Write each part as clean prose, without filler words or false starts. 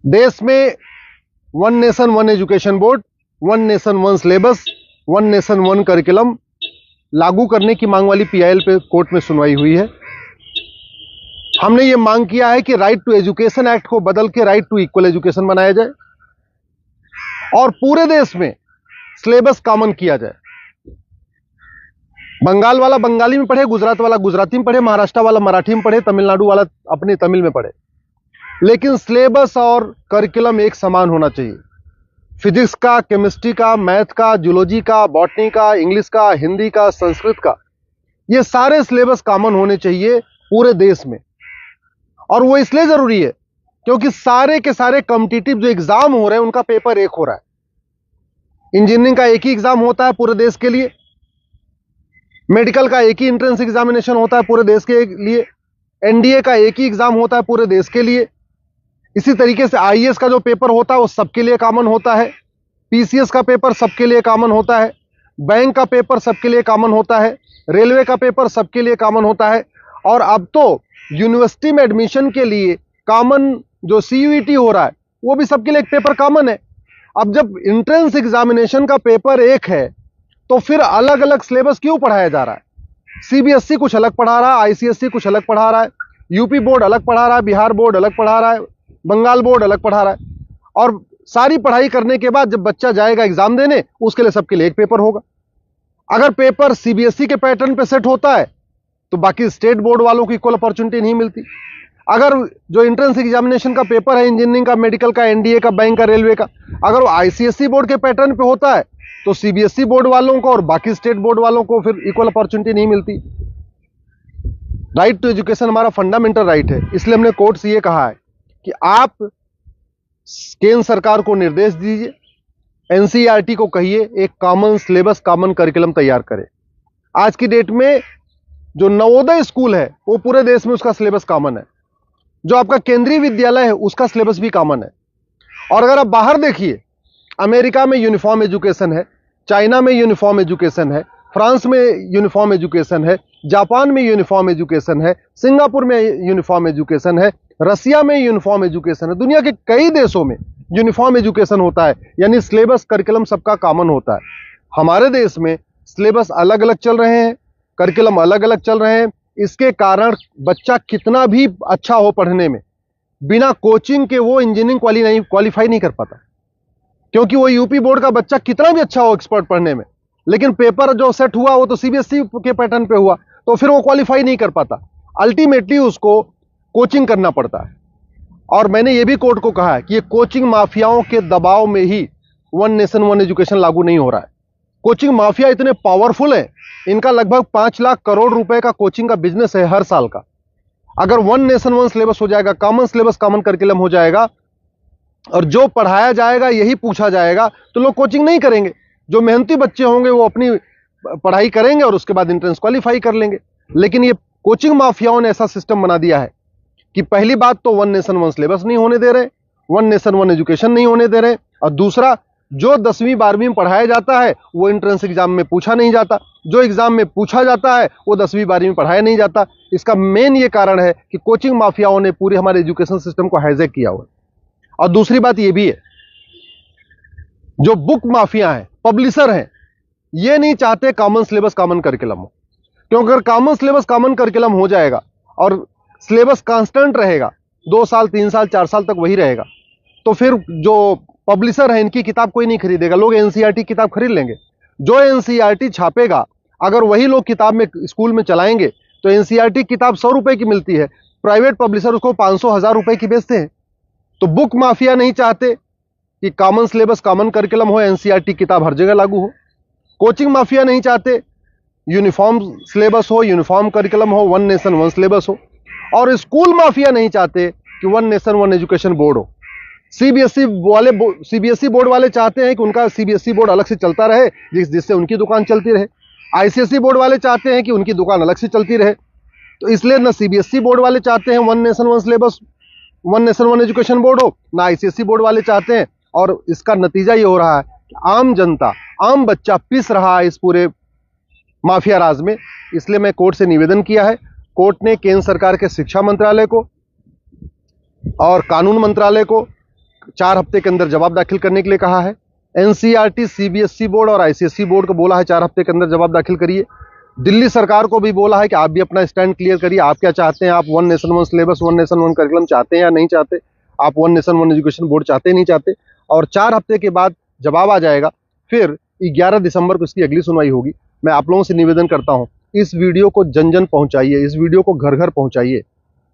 देश में one nation one education board, one nation one syllabus, one nation one curriculum लागू करने की मांग वाली पीआईएल पे कोर्ट में सुनवाई हुई है। हमने ये मांग किया है कि राइट टू एजुकेशन एक्ट को बदल के राइट टू इक्वल एजुकेशन बनाया जाए और पूरे देश में सिलेबस कॉमन किया जाए। बंगाल वाला बंगाली में पढ़े, गुजरात वाला गुजराती में पढ़े, महाराष्ट्र वाला मराठी में पढ़े, तमिलनाडु वाला अपनी तमिल में पढ़े, लेकिन सिलेबस और करिकुलम एक समान होना चाहिए। फिजिक्स का, केमिस्ट्री का, मैथ का, जूलॉजी का, बॉटनी का, इंग्लिश का, हिंदी का, संस्कृत का, ये सारे सिलेबस कॉमन होने चाहिए पूरे देश में। और वो इसलिए जरूरी है क्योंकि सारे के सारे कॉम्पिटिटिव जो एग्जाम हो रहे हैं उनका पेपर एक हो रहा है। इंजीनियरिंग का एक ही एग्जाम होता है पूरे देश के लिए, मेडिकल का एक ही एंट्रेंस एग्जामिनेशन होता है पूरे देश के लिए, एनडीए का एक ही एग्जाम होता है पूरे देश के लिए। इसी तरीके से आईएएस का जो पेपर होता है वो सबके लिए कॉमन होता है, पीसीएस का पेपर सबके लिए कॉमन होता है, बैंक का पेपर सबके लिए कॉमन होता है, रेलवे का पेपर सबके लिए कॉमन होता है। और अब तो यूनिवर्सिटी में एडमिशन के लिए कॉमन जो सीयूईटी हो रहा है वो भी सबके लिए एक पेपर कॉमन है। अब जब एंट्रेंस एग्जामिनेशन का पेपर एक है तो फिर अलग अलग सिलेबस क्यों पढ़ाया जा रहा है? सीबीएसई कुछ अलग पढ़ा रहा है, आईसीएसई कुछ अलग पढ़ा रहा है, यूपी बोर्ड अलग पढ़ा रहा है, बिहार बोर्ड अलग पढ़ा रहा है, बंगाल बोर्ड अलग पढ़ा रहा है। और सारी पढ़ाई करने के बाद जब बच्चा जाएगा एग्जाम देने, उसके लिए सबके लिए एक पेपर होगा। अगर पेपर सीबीएसई के पैटर्न पे सेट होता है तो बाकी स्टेट बोर्ड वालों को इक्वल अपॉर्चुनिटी नहीं मिलती। अगर जो एंट्रेंस एग्जामिनेशन का पेपर है इंजीनियरिंग का, मेडिकल का, एनडीए का, बैंक का, रेलवे का, अगर वो आईसीएसई बोर्ड के पैटर्न पे होता है तो सीबीएसई बोर्ड वालों को और बाकी स्टेट बोर्ड वालों को फिर इक्वल अपॉर्चुनिटी नहीं मिलती। राइट टू एजुकेशन हमारा फंडामेंटल राइट है, इसलिए हमने कोर्ट से ये कहा है कि आप केंद्र सरकार को निर्देश दीजिए, एनसीईआरटी को कहिए एक कॉमन सिलेबस, कॉमन करिकुलम तैयार करे। आज की डेट में जो नवोदय स्कूल है वो पूरे देश में उसका सिलेबस कॉमन है, जो आपका केंद्रीय विद्यालय है उसका सिलेबस भी कॉमन है। और अगर आप बाहर देखिए, अमेरिका में यूनिफॉर्म एजुकेशन है, चाइना में यूनिफॉर्म एजुकेशन है, फ्रांस में यूनिफॉर्म एजुकेशन है, जापान में यूनिफॉर्म एजुकेशन है, सिंगापुर में यूनिफॉर्म एजुकेशन है, रसिया में यूनिफॉर्म एजुकेशन है, दुनिया के कई देशों में यूनिफॉर्म एजुकेशन होता है, यानी सिलेबस करिकुलम सबका कॉमन होता है। हमारे देश में सिलेबस अलग अलग चल रहे हैं, करिकुलम अलग अलग चल रहे हैं। इसके कारण बच्चा कितना भी अच्छा हो पढ़ने में, बिना कोचिंग के वो इंजीनियरिंग क्वालिफाई नहीं कर पाता। क्योंकि वो यूपी बोर्ड का बच्चा कितना भी अच्छा हो एक्सपर्ट पढ़ने में, लेकिन पेपर जो सेट हुआ वो तो सीबीएसई के पैटर्न पे हुआ, तो फिर वो क्वालिफाई नहीं कर पाता। अल्टीमेटली उसको कोचिंग करना पड़ता है। और मैंने ये भी कोर्ट को कहा है कि ये कोचिंग माफियाओं के दबाव में ही वन नेशन वन एजुकेशन लागू नहीं हो रहा है। कोचिंग माफिया इतने पावरफुल है, इनका लगभग 5 लाख करोड़ रुपए का कोचिंग का बिजनेस है हर साल का। अगर वन नेशन वन सिलेबस हो जाएगा, कॉमन सिलेबस, कॉमन करिकुलम हो जाएगा और जो पढ़ाया जाएगा यही पूछा जाएगा, तो लोग कोचिंग नहीं करेंगे। जो मेहनती बच्चे होंगे वो अपनी पढ़ाई करेंगे और उसके बाद एंट्रेंस क्वालिफाई कर लेंगे। लेकिन ये कोचिंग माफियाओं ने ऐसा सिस्टम बना दिया है कि पहली बात तो वन नेशन वन सिलेबस नहीं होने दे रहे, वन नेशन वन एजुकेशन नहीं होने दे रहे, और दूसरा जो 10वीं 12वीं में पढ़ाया जाता है वो एंट्रेंस एग्जाम में पूछा नहीं जाता, जो एग्जाम में पूछा जाता है वो 10वीं 12वीं में पढ़ाया नहीं जाता। इसका मेन ये कारण है कि कोचिंग माफियाओं ने पूरे हमारे एजुकेशन सिस्टम को हाईजैक किया हुआ है। और दूसरी बात ये भी है, जो बुक माफिया हैं, पब्लिशर हैं, ये नहीं चाहते कॉमन सिलेबस कॉमन करिकुलम हो। क्योंकि अगर कॉमन सिलेबस कॉमन करिकुलम हो जाएगा और सिलेबस कांस्टेंट रहेगा, 2 साल 3 साल 4 साल तक वही रहेगा, तो फिर जो पब्लिशर है इनकी किताब कोई नहीं खरीदेगा, लोग एनसीईआरटी किताब खरीद लेंगे। जो एनसीईआरटी छापेगा अगर वही लोग किताब में स्कूल में चलाएंगे तो एनसीईआरटी किताब 100 रुपए की मिलती है, प्राइवेट पब्लिशर उसको 500-1000 रुपए की बेचते हैं। तो बुक माफिया नहीं चाहते कि कॉमन सिलेबस कॉमन करिकुलम हो, एनसीईआरटी किताब हर जगह लागू हो। कोचिंग माफिया नहीं चाहते यूनिफॉर्म सिलेबस हो, यूनिफॉर्म करिकुलम हो, वन नेशन वन सिलेबस हो। और स्कूल माफिया नहीं चाहते कि one nation one education board हो। सीबीएसई बोर्ड वाले चाहते हैं कि उनका सीबीएसई बोर्ड अलग से चलता रहे, जिससे उनकी दुकान चलती रहे। आईसीएसई बोर्ड वाले चाहते हैं कि उनकी दुकान अलग से चलती रहे। तो इसलिए ना सीबीएसई बोर्ड वाले चाहते हैं one nation one syllabus, one nation one education board हो, ना आईसीएसई बोर्ड वाले चाहते हैं। और इसका नतीजा ये हो रहा है कि आम जनता, आम बच्चा पिस रहा है इस पूरे माफिया राज में। इसलिए मैं कोर्ट से निवेदन किया है। कोर्ट ने केंद्र सरकार के शिक्षा मंत्रालय को और कानून मंत्रालय को 4 हफ्ते के अंदर जवाब दाखिल करने के लिए कहा है। एनसीईआरटी, सीबीएसई बोर्ड और आईसीएसई बोर्ड को बोला है 4 हफ्ते के अंदर जवाब दाखिल करिए। दिल्ली सरकार को भी बोला है कि आप भी अपना स्टैंड क्लियर करिए, आप क्या चाहते हैं, आप one nation one syllabus, one nation one curriculum चाहते हैं या नहीं चाहते, आप one nation one education board चाहते हैं नहीं चाहते। और 4 हफ्ते के बाद जवाब आ जाएगा, फिर 11 दिसंबर को इसकी अगली सुनवाई होगी। मैं आप लोगों से निवेदन करता हूं, इस वीडियो को जन जन पहुंचाइए, इस वीडियो को घर घर पहुंचाइए।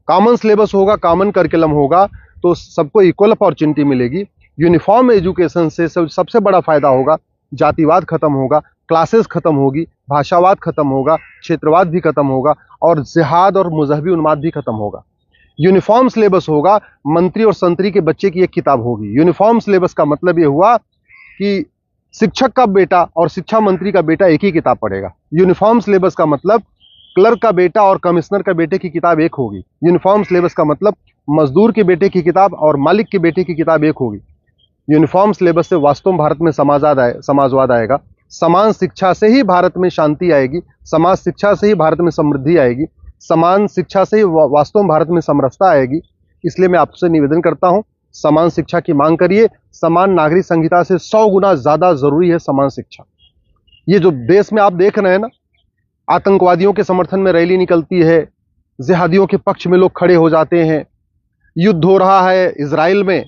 कॉमन सिलेबस होगा, कॉमन करिकुलम होगा तो सबको इक्वल अपॉर्चुनिटी मिलेगी। यूनिफॉर्म एजुकेशन से सबसे बड़ा फायदा होगा, जातिवाद खत्म होगा, क्लासेस खत्म होगी, भाषावाद खत्म होगा, क्षेत्रवाद भी खत्म होगा और जिहाद और मजहबी उन्माद भी खत्म होगा। यूनिफॉर्म सिलेबस होगा, मंत्री और संतरी के बच्चे की एक किताब होगी। यूनिफॉर्म सिलेबस का मतलब यह हुआ कि शिक्षक का बेटा और शिक्षा मंत्री का बेटा एक ही किताब पढ़ेगा। यूनिफॉर्म सिलेबस का मतलब क्लर्क का बेटा और कमिश्नर का बेटे की किताब एक होगी। यूनिफॉर्म सिलेबस का मतलब मजदूर के बेटे की किताब और मालिक के बेटे की किताब एक होगी। यूनिफॉर्म सिलेबस से वास्तव में भारत में समाजवाद आएगा। समान शिक्षा से ही भारत में शांति आएगी, समाज शिक्षा से ही भारत में समृद्धि आएगी, समान शिक्षा से ही वास्तव में भारत में समरसता आएगी। इसलिए मैं आपसे निवेदन करता हूं, समान शिक्षा की मांग करिए। समान नागरिक संहिता से 100 गुना ज्यादा जरूरी है समान शिक्षा। ये जो देश में आप देख रहे हैं ना, आतंकवादियों के समर्थन में रैली निकलती है, जिहादियों के पक्ष में लोग खड़े हो जाते हैं, युद्ध हो रहा है इजराइल में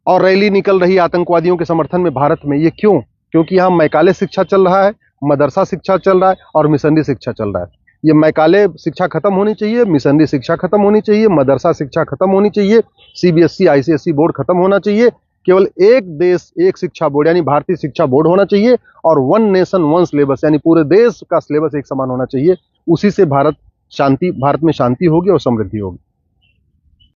और रैली निकल रही है आतंकवादियों के समर्थन में भारत में। ये क्यों? क्योंकि यहाँ मैकाले शिक्षा चल रहा है, मदरसा शिक्षा चल रहा है और मिशनरी शिक्षा चल रहा है। ये मैकाले शिक्षा खत्म होनी चाहिए, मिशनरी शिक्षा खत्म होनी चाहिए, मदरसा शिक्षा खत्म होनी चाहिए, सीबीएसई आईसीएसई बोर्ड खत्म होना चाहिए। केवल एक देश एक शिक्षा बोर्ड यानी भारतीय शिक्षा बोर्ड होना चाहिए और वन नेशन वन सिलेबस यानी पूरे देश का सिलेबस एक समान होना चाहिए। उसी से भारत में शांति होगी और समृद्धि होगी।